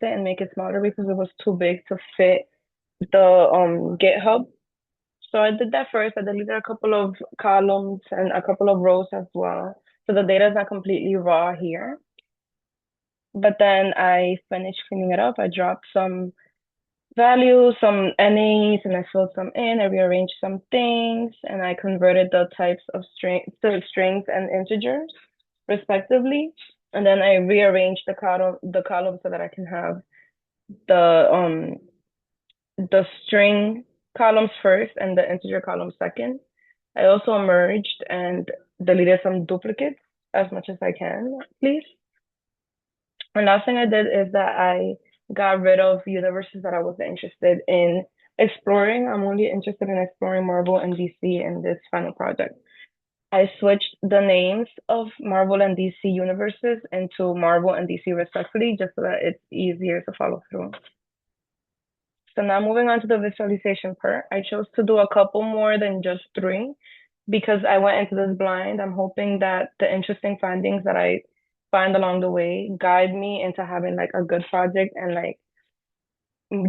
it and make it smaller because it was too big to fit the GitHub. So I did that first. I deleted a couple of columns and a couple of rows as well. So the data is not completely raw here. But then I finished cleaning it up. I dropped some values, some NAs, and I filled some in. I rearranged some things, and I converted the types of string to strings and integers, respectively. And then I rearranged the column so that I can have the the string columns first and the integer columns second. I also merged and deleted some duplicates as much as I can, please. And last thing I did is that I got rid of universes that I wasn't interested in exploring. I'm only interested in exploring Marvel and DC in this final project. I switched the names of Marvel and DC universes into Marvel and DC respectively, just so that it's easier to follow through. So now moving on to the visualization part, I chose to do a couple more than just three because I went into this blind. I'm hoping that the interesting findings that I find along the way guide me into having like a good project and like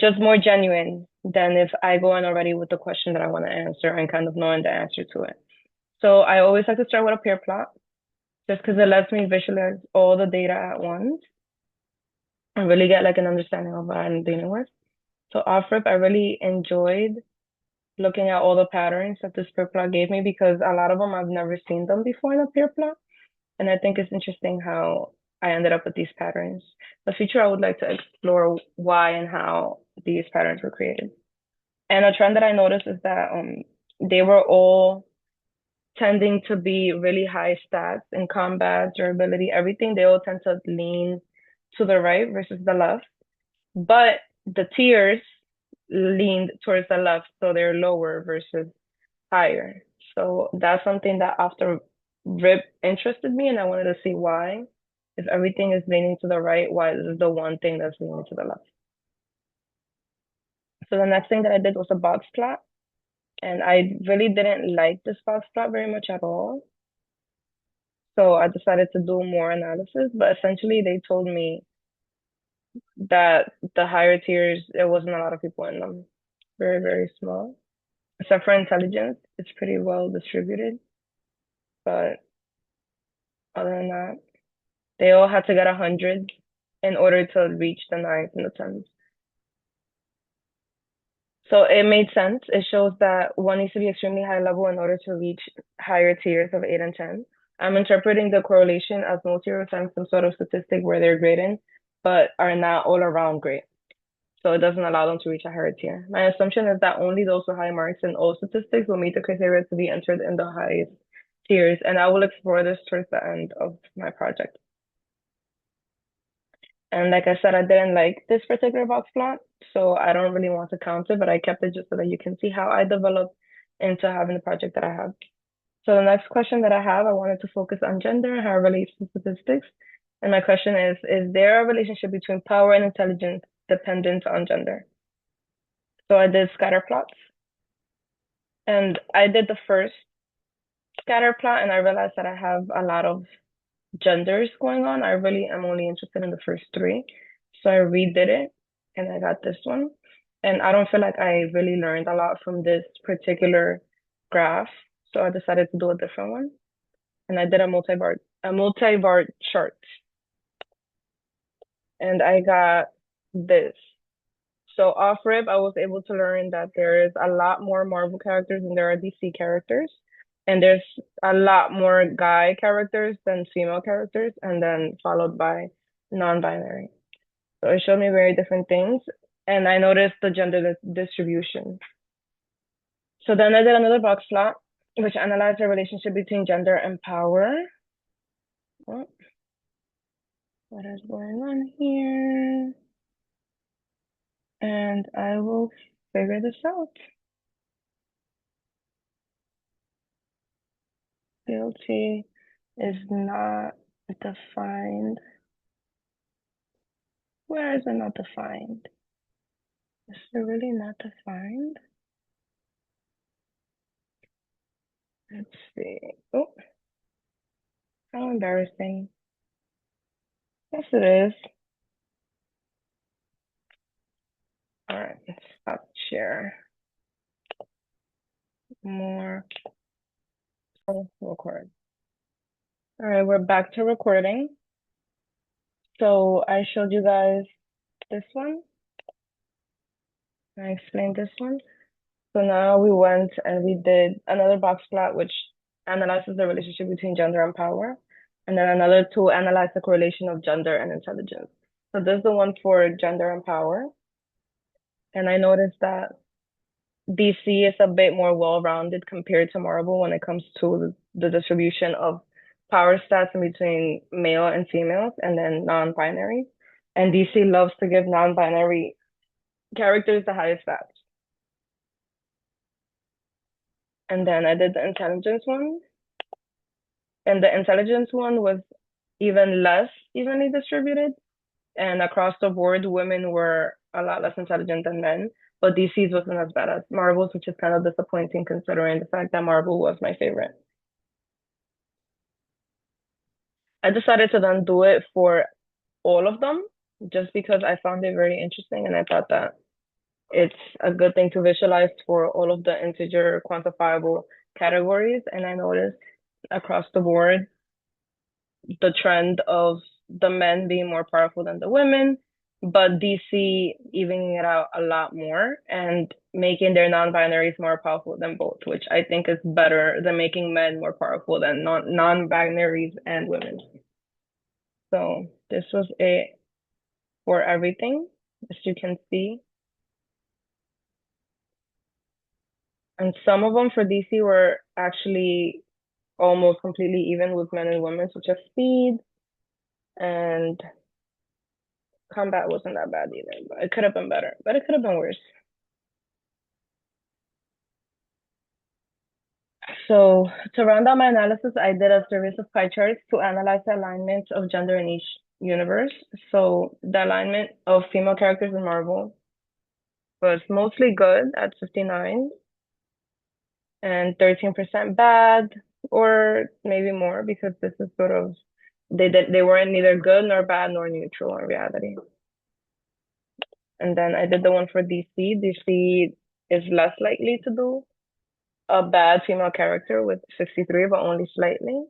just more genuine than if I go in already with the question that I want to answer and kind of knowing the answer to it. So I always like to start with a peer plot just because it lets me visualize all the data at once and really get like an understanding of what I'm dealing with. So off rip, I really enjoyed looking at all the patterns that this peer plot gave me because a lot of them I've never seen them before in a peer plot. And I think it's interesting how I ended up with these patterns. In the future, I would like to explore why and how these patterns were created. And a trend that I noticed is that they were all tending to be really high stats in combat, durability, everything. They all tend to lean to the right versus the left. But the tiers leaned towards the left, so they're lower versus higher. So that's something that after RIP interested me, and I wanted to see why. If everything is leaning to the right, why is the one thing that's leaning to the left? So the next thing that I did was a box plot, and I really didn't like this box plot very much at all. So I decided to do more analysis, but essentially they told me that the higher tiers, there wasn't a lot of people in them. Very, very small. Except for intelligence, it's pretty well distributed. But other than that, they all had to get 100 in order to reach the nines and the tens. So it made sense. It shows that one needs to be extremely high level in order to reach higher tiers of 8 and 10. I'm interpreting the correlation as most heroes having some sort of statistic where they're grading, but are not all around great. So it doesn't allow them to reach a higher tier. My assumption is that only those with high marks in all statistics will meet the criteria to be entered in the highest tiers, and I will explore this towards the end of my project. And like I said, I didn't like this particular box plot, so I don't really want to count it, but I kept it just so that you can see how I developed into having the project that I have. So the next question that I have, I wanted to focus on gender and how it relates to statistics. And my question is there a relationship between power and intelligence dependent on gender? So I did scatter plots, and I did the first scatter plot, and I realized that I have a lot of genders going on. I really am only interested in the first three. So I redid it and I got this one. And I don't feel like I really learned a lot from this particular graph. So I decided to do a different one. And I did a multi-bar chart. And I got this. So off rip, I was able to learn that there is a lot more Marvel characters than there are DC characters. And there's a lot more guy characters than female characters, and then followed by non-binary. So it showed me very different things. And I noticed the gender distribution. So then I did another box plot, which analyzed the relationship between gender and power. Oh, what is going on here? And I will figure this out. Guilty is not defined. Where is it not defined? Is it really not defined? Let's see. Oh, how embarrassing. Yes, it is. stop share. More. Oh, record. All right, we're back to recording. So I showed you guys this one. I explained this one. So now we went and we did another box plot, which analyzes the relationship between gender and power. And then another to analyze the correlation of gender and intelligence. So this is the one for gender and power. And I noticed that DC is a bit more well-rounded compared to Marvel when it comes to the distribution of power stats in between male and females and then non-binary. And DC loves to give non-binary characters the highest stats. And then I did the intelligence one. And the intelligence one was even less evenly distributed. And across the board, women were a lot less intelligent than men. But DC's wasn't as bad as Marvel's, which is kind of disappointing considering the fact that Marvel was my favorite. I decided to then do it for all of them just because I found it very interesting and I thought that it's a good thing to visualize for all of the integer quantifiable categories. And I noticed across the board the trend of the men being more powerful than the women, but DC evening it out a lot more and making their non-binaries more powerful than both, which I think is better than making men more powerful than non-binaries and women. So this was it for everything, as you can see. And some of them for DC were actually almost completely even with men and women, such as speed and combat wasn't that bad either, but it could have been better, but it could have been worse. So to round out my analysis, I did a series of pie charts to analyze the alignment of gender in each universe. So the alignment of female characters in Marvel was mostly good at 59 and 13% bad, or maybe more because this is sort of they weren't neither good nor bad nor neutral in reality. And then I did the one for DC. DC is less likely to do a bad female character with 63, but only slightly.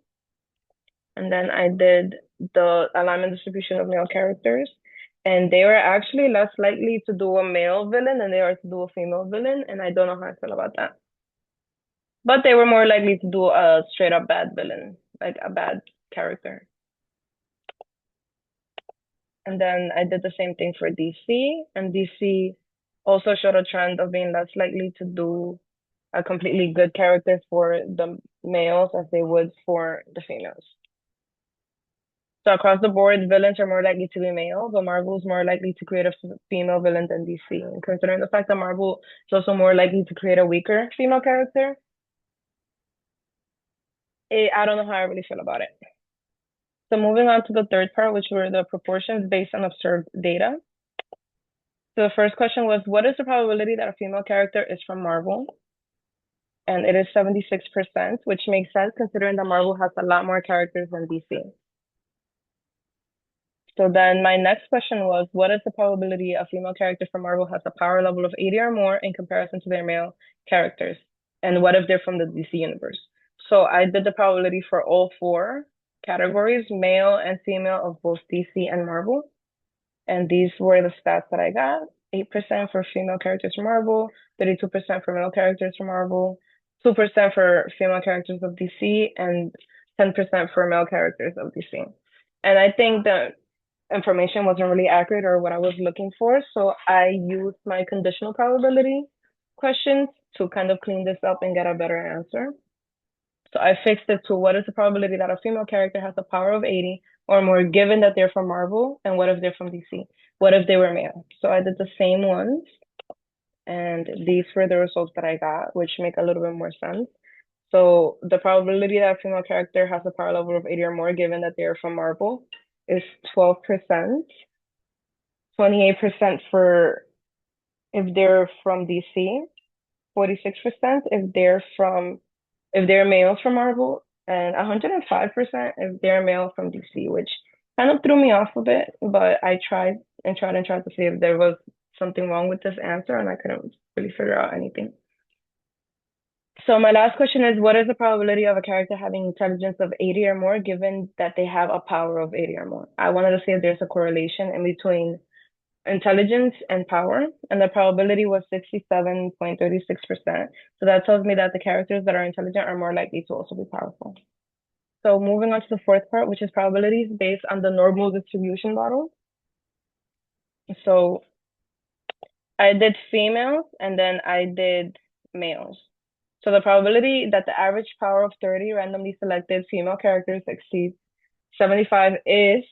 And then I did the alignment distribution of male characters, and they were actually less likely to do a male villain than they are to do a female villain, and I don't know how I feel about that. But they were more likely to do a straight up bad villain, like a bad character. And then I did the same thing for DC, and DC also showed a trend of being less likely to do a completely good character for the males as they would for the females. So across the board, villains are more likely to be male, but Marvel's more likely to create a female villain than DC. And considering the fact that Marvel is also more likely to create a weaker female character, I don't know how I really feel about it. So moving on to the third part, which were the proportions based on observed data. So the first question was, what is the probability that a female character is from Marvel? And it is 76%, which makes sense considering that Marvel has a lot more characters than DC. So then my next question was, what is the probability a female character from Marvel has a power level of 80 or more in comparison to their male characters? And what if they're from the DC universe? So I did the probability for all four categories, male and female of both DC and Marvel. And these were the stats that I got. 8% for female characters from Marvel, 32% for male characters from Marvel, 2% for female characters of DC, and 10% for male characters of DC. And I think that information wasn't really accurate or what I was looking for. So I used my conditional probability questions to kind of clean this up and get a better answer. So I fixed it to what is the probability that a female character has a power of 80 or more given that they're from Marvel, and what if they're from DC? What if they were male? So I did the same ones, and these were the results that I got, which make a little bit more sense. So the probability that a female character has a power level of 80 or more given that they are from Marvel is 12%, 28% for if they're from DC, 46% if they're males from Marvel, and 105% if they're male from DC, which kind of threw me off a bit, but I tried to see if there was something wrong with this answer, and I couldn't really figure out anything. So my last question is, what is the probability of a character having intelligence of 80 or more, given that they have a power of 80 or more? I wanted to see if there's a correlation in between intelligence and power, and the probability was 67.36%. So that tells me that the characters that are intelligent are more likely to also be powerful. So moving on to the fourth part, which is probabilities based on the normal distribution model. So I did females and then I did males. So the probability that the average power of 30 randomly selected female characters exceeds 75 is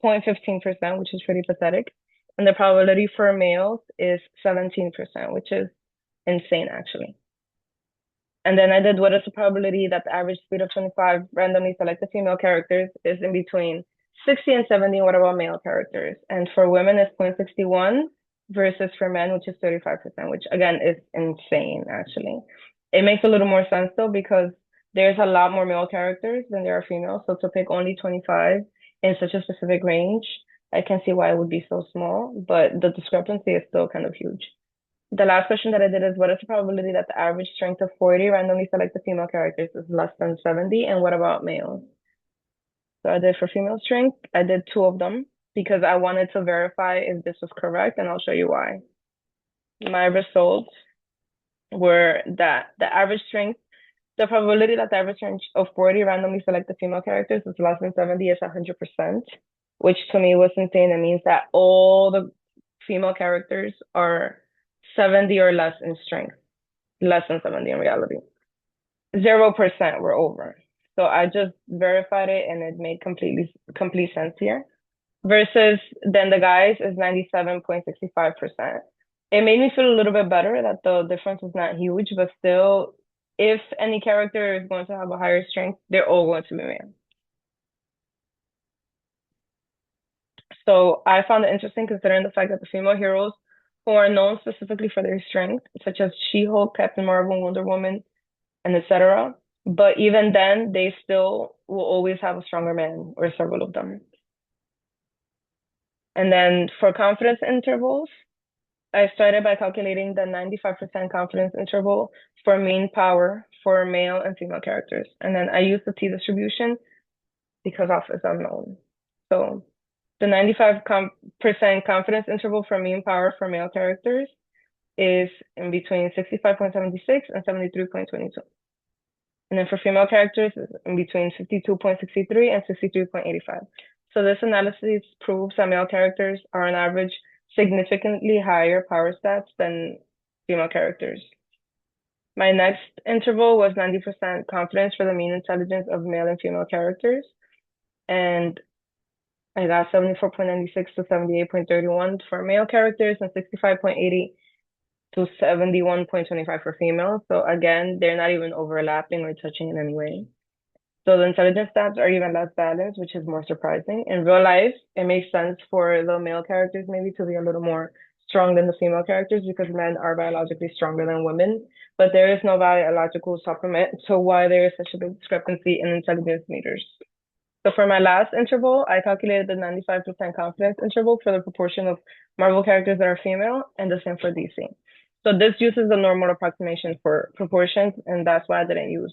0.15%, which is pretty pathetic. And the probability for males is 17%, which is insane actually. And then I did what is the probability that the average speed of 25 randomly selected female characters is in between 60 and 70. What about male characters? And for women, it's 0.61 versus for men, which is 35%, which again is insane actually. It makes a little more sense though, because there's a lot more male characters than there are females. So to pick only 25 in such a specific range, I can see why it would be so small, but the discrepancy is still kind of huge. The last question that I did is, what is the probability that the average strength of 40 randomly selected female characters is less than 70? And what about males? So I did for female strength, I did 2 of them because I wanted to verify if this was correct, and I'll show you why. My results were that the average strength, the probability that the average strength of 40 randomly selected female characters is less than 70 is 100%, which to me was insane. It means that all the female characters are 70 or less in strength, less than 70 in reality. 0% were over. So I just verified it and it made complete sense here. Versus then the guys is 97.65%. It made me feel a little bit better that the difference is not huge, but still, if any character is going to have a higher strength, they're all going to be male. So I found it interesting considering the fact that the female heroes who are known specifically for their strength, such as She-Hulk, Captain Marvel, Wonder Woman, and etc. But even then, they still will always have a stronger man or several of them. And then for confidence intervals, I started by calculating the 95% confidence interval for mean power for male and female characters. And then I used the t-distribution because alpha is unknown. So the 95% confidence interval for mean power for male characters is in between 65.76 and 73.22. And then for female characters, it's in between 52.63 and 63.85. So this analysis proves that male characters are on average significantly higher power stats than female characters. My next interval was 90% confidence for the mean intelligence of male and female characters. And I got 74.96 to 78.31 for male characters and 65.80 to 71.25 for females. So again, they're not even overlapping or touching in any way. So the intelligence stats are even less balanced, which is more surprising. In real life, it makes sense for the male characters maybe to be a little more strong than the female characters because men are biologically stronger than women, but there is no biological supplement to why there is such a big discrepancy in intelligence meters. So for my last interval, I calculated the 95% confidence interval for the proportion of Marvel characters that are female, and the same for DC. So this uses the normal approximation for proportions, and that's why I didn't use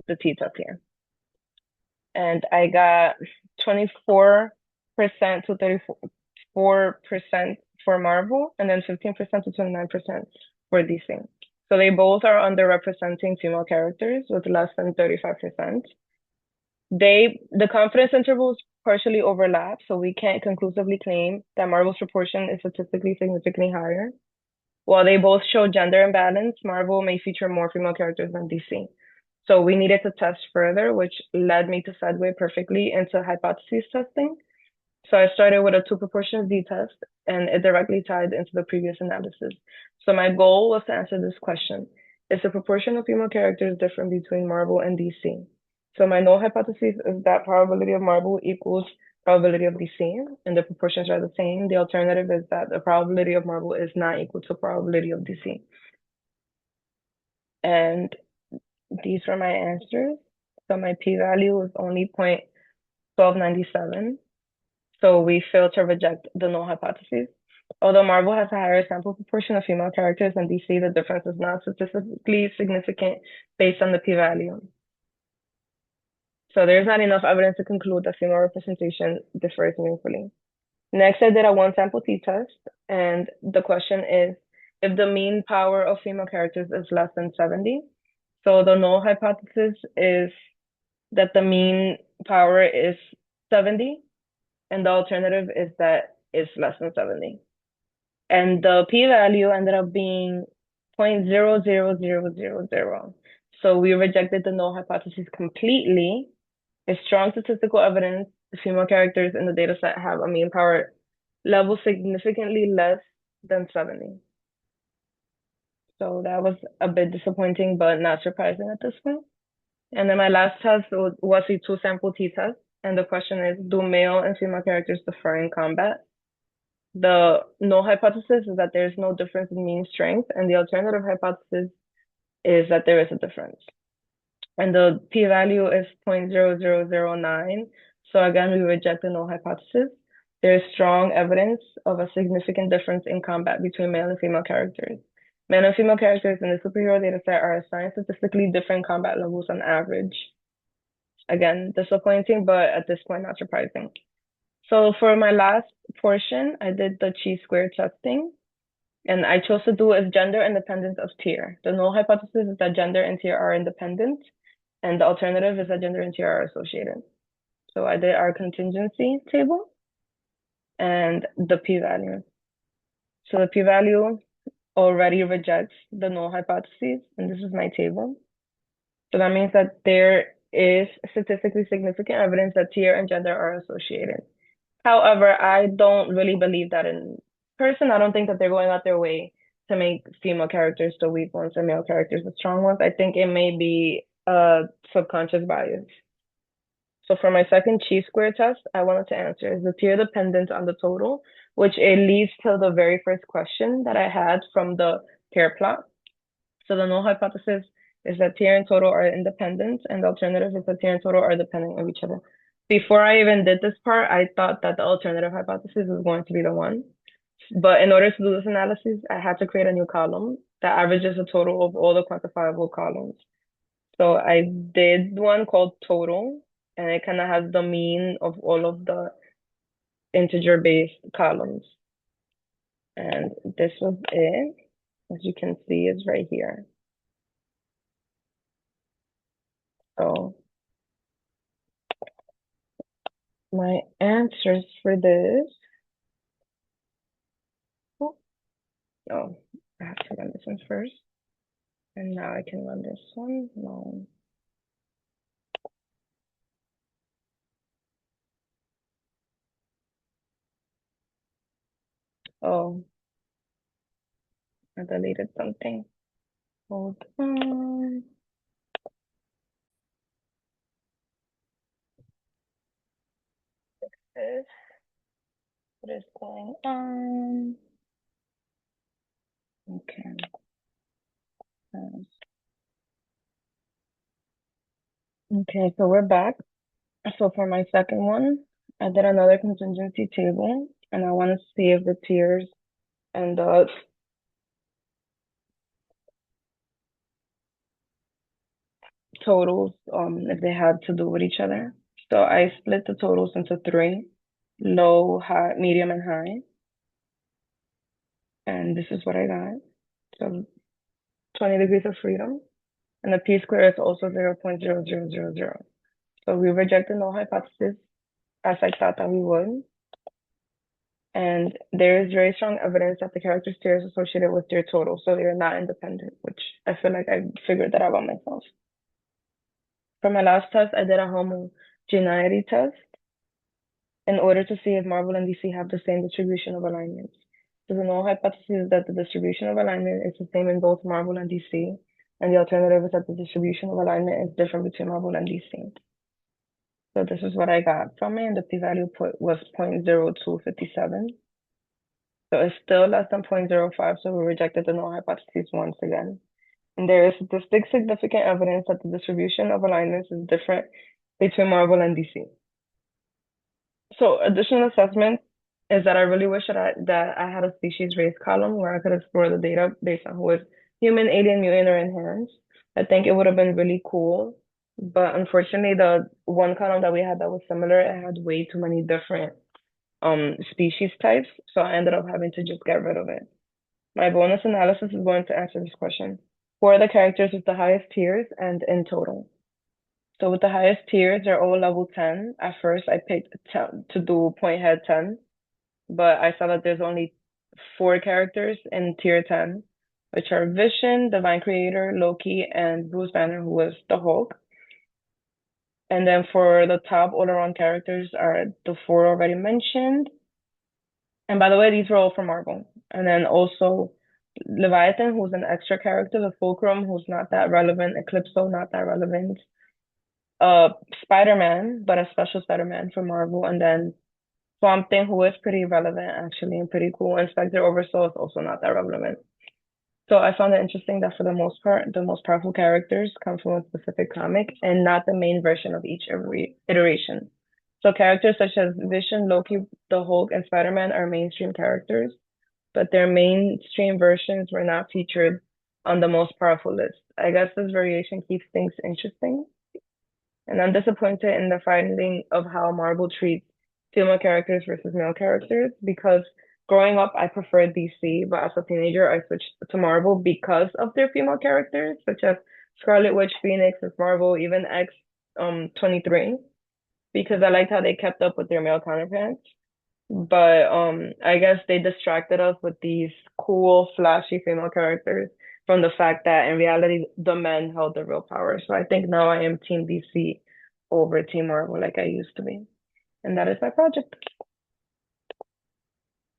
the t-test here. And I got 24% to 34% for Marvel, and then 15% to 29% for DC. So they both are underrepresenting female characters with less than 35%. The confidence intervals partially overlap, so we can't conclusively claim that Marvel's proportion is statistically significantly higher. While they both show gender imbalance, Marvel may feature more female characters than DC. So we needed to test further, which led me to segue perfectly into hypothesis testing. So I started with a 2 proportions d-test, and it directly tied into the previous analysis. So my goal was to answer this question. Is the proportion of female characters different between Marvel and DC? So my null hypothesis is that probability of Marvel equals probability of DC, and the proportions are the same. The alternative is that the probability of Marvel is not equal to probability of DC. And these were my answers. So my p-value was only 0.1297. So we failed to reject the null hypothesis. Although Marvel has a higher sample proportion of female characters than DC, the difference is not statistically significant based on the p-value. So there's not enough evidence to conclude that female representation differs meaningfully. Next, I did a one sample t-test, and the question is if the mean power of female characters is less than 70. So the null hypothesis is that the mean power is 70, and the alternative is that it's less than 70. And the p-value ended up being 0.00000. So we rejected the null hypothesis completely. There's strong statistical evidence the female characters in the data set have a mean power level significantly less than 70. So that was a bit disappointing, but not surprising at this point. And then my last test was a two sample t-test. And the question is, do male and female characters differ in combat? The null hypothesis is that there's no difference in mean strength, and the alternative hypothesis is that there is a difference. And the p-value is 0.0009. So again, we reject the null hypothesis. There is strong evidence of a significant difference in combat between male and female characters. Male and female characters in the superhero data set are assigned statistically different combat levels on average. Again, disappointing, but at this point, not surprising. So for my last portion, I did the chi-square testing, and I chose to do as gender independent of tier. The null hypothesis is that gender and tier are independent, and the alternative is that gender and tier are associated. So I did our contingency table and the p-value. So the p-value already rejects the null hypothesis, and this is my table. So that means that there is statistically significant evidence that tier and gender are associated. However, I don't really believe that in person. I don't think that they're going out their way to make female characters the weak ones and male characters the strong ones. I think it may be a subconscious bias. So for my second chi-square test, I wanted to answer, is the tier dependent on the total? Which it leads to the very first question that I had from the pair plot. So the null hypothesis is that tier and total are independent, and the alternative is that tier and total are dependent on each other. Before I even did this part, I thought that the alternative hypothesis was going to be the one. But in order to do this analysis, I had to create a new column that averages the total of all the quantifiable columns. So I did one called total, and it kind of has the mean of all of the integer-based columns. And this was it. As you can see, is right here. So my answers for this, oh, I have to run this one first. And now I can run this one. No. Oh, I deleted something. Hold on. This. What is going on? Okay. Okay, so we're back. So for my second one, I did another contingency table, and I want to see if the tiers and the totals, if they had to do with each other. So I split the totals into three: low, high, medium, and high. And this is what I got. So 20 degrees of freedom. And the p-square is also 0.0000. So we reject the null hypothesis as I thought that we would. And there is very strong evidence that the character tier is associated with their total, so they're not independent, which I feel like I figured that out by myself. For my last test, I did a homogeneity test in order to see if Marvel and DC have the same distribution of alignments. So the null hypothesis is that the distribution of alignment is the same in both Marvel and DC, and the alternative is that the distribution of alignment is different between Marvel and DC. So this is what I got from it, and the p-value was 0.0257. So it's still less than 0.05, so we rejected the null hypothesis once again. And there is statistically significant evidence that the distribution of alignments is different between Marvel and DC. So additional assessments is that I really wish that I had a species race column where I could explore the data based on who was human, alien, mutant, or enhanced. I think it would have been really cool. But unfortunately, the one column that we had that was similar, it had way too many different species types. So I ended up having to just get rid of it. My bonus analysis is going to answer this question. Who are the characters with the highest tiers and in total? So with the highest tiers, they're all level 10. At first, I picked 10 to do point head 10, but I saw that there's only four characters in tier 10, which are Vision, Divine Creator, Loki, and Bruce Banner, who was the Hulk. And then for the top all-around characters are the four already mentioned. And by the way, these were all from Marvel. And then also Leviathan, who's an extra character, the Fulcrum, who's not that relevant, Eclipso, not that relevant. Uh, Spider-Man, but a special Spider-Man from Marvel, and then Swamp Thing, who is pretty relevant actually and pretty cool. And Spectre Oversoul is also not that relevant. So I found it interesting that for the most part, the most powerful characters come from a specific comic and not the main version of each every iteration. So characters such as Vision, Loki, the Hulk, and Spider-Man are mainstream characters, but their mainstream versions were not featured on the most powerful list. I guess this variation keeps things interesting. And I'm disappointed in the finding of how Marvel treats female characters versus male characters because growing up I preferred DC, but as a teenager I switched to Marvel because of their female characters, such as Scarlet Witch, Phoenix, Miss Marvel, even X 23, because I liked how they kept up with their male counterparts. But I guess they distracted us with these cool, flashy female characters from the fact that in reality the men held the real power. So I think now I am Team DC over Team Marvel like I used to be. And that is my project.